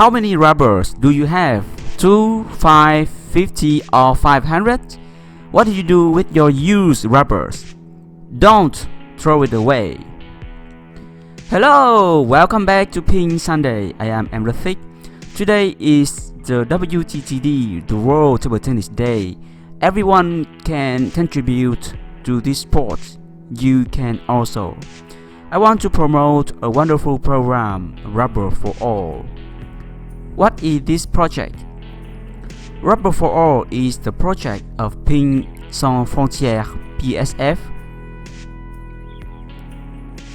How many rubbers do you have? 2, 5, 50 or 500? What do you do with your used rubbers? Don't throw it away. Hello, welcome back to PingSunday. I am EmRatThich. Today is the WTTD, the World Table Tennis Day. Everyone can contribute to this sport. You can also. I want to promote a wonderful program, Rubber for All. What is this project? Rubber for All is the project of Frontières PSF.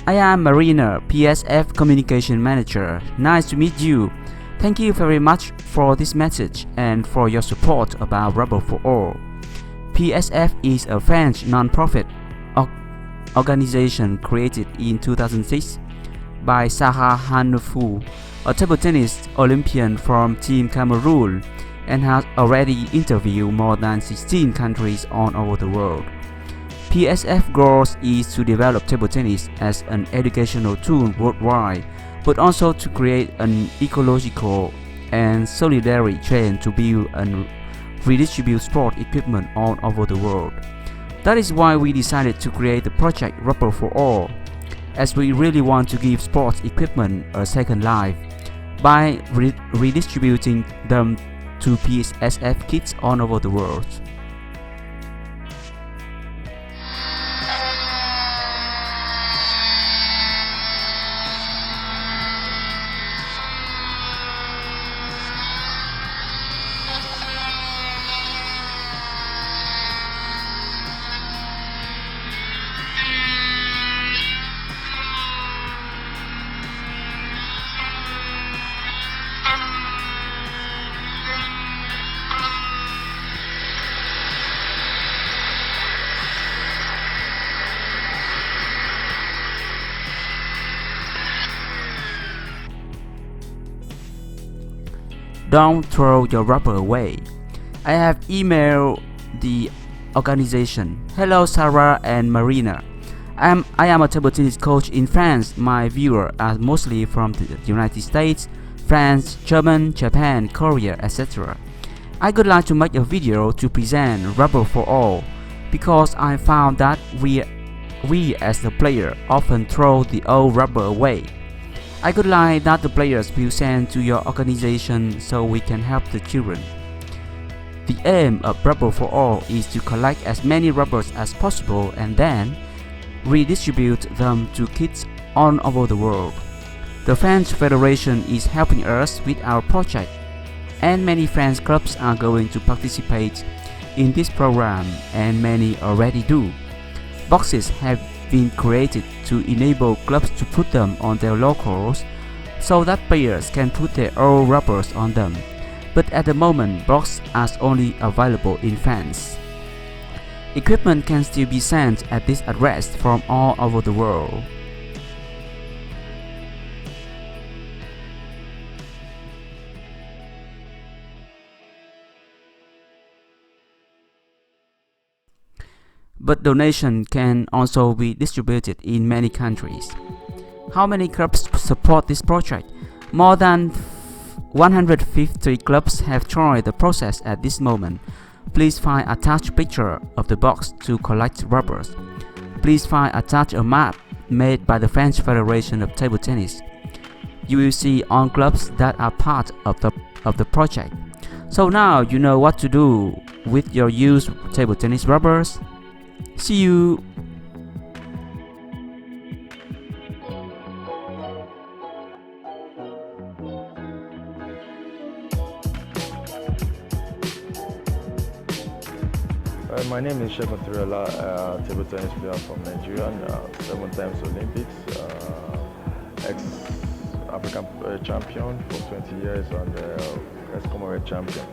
I am Marina, PSF Communication Manager. Nice to meet you. Thank you very much for this message and for your support about Rubber for All. PSF is a French non-profit organization created in 2006 by Sarah Hanefou, a table tennis Olympian from Team Cameroon, and has already interviewed more than 16 countries all over the world. PSF goals is to develop table tennis as an educational tool worldwide, but also to create an ecological and solidarity chain to build and redistribute sport equipment all over the world. That is why we decided to create the project Rubber for All, as we really want to give sports equipment a second life by redistributing them to PSF kids all over the world. Don't throw your rubber away. I have emailed the organization. Hello Sarah and Marina. I am a table tennis coach in France. My viewers are mostly from the United States, France, Germany, Japan, Korea, etc. I would like to make a video to present Rubber for All because I found that we as the player often throw the old rubber away. I would like that the players will send to your organization so we can help the children. The aim of Rubber for All is to collect as many rubbers as possible and then redistribute them to kids all over the world. The French Federation is helping us with our project, and many French clubs are going to participate in this program, and many already do. Boxes have been created to enable clubs to put them on their locals so that players can put their own rubbers on them. But at the moment, boxes are only available in France. Equipment can still be sent at this address from all over the world. But donation can also be distributed in many countries. How many clubs support this project? More than 150 clubs have joined the process at this moment. Please find attached picture of the box to collect rubbers. Please find attached a map made by the French Federation of Table Tennis. You will see all clubs that are part of the project. So now you know what to do with your used table tennis rubbers. See you! My name is Hüseyin Adalar, table tennis player from Nigeria, 7 times Olympics, ex-African champion for 20 years and ex-Commonwealth champion.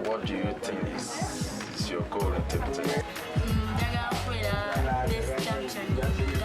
What do you think is your goal in table tennis? This champion.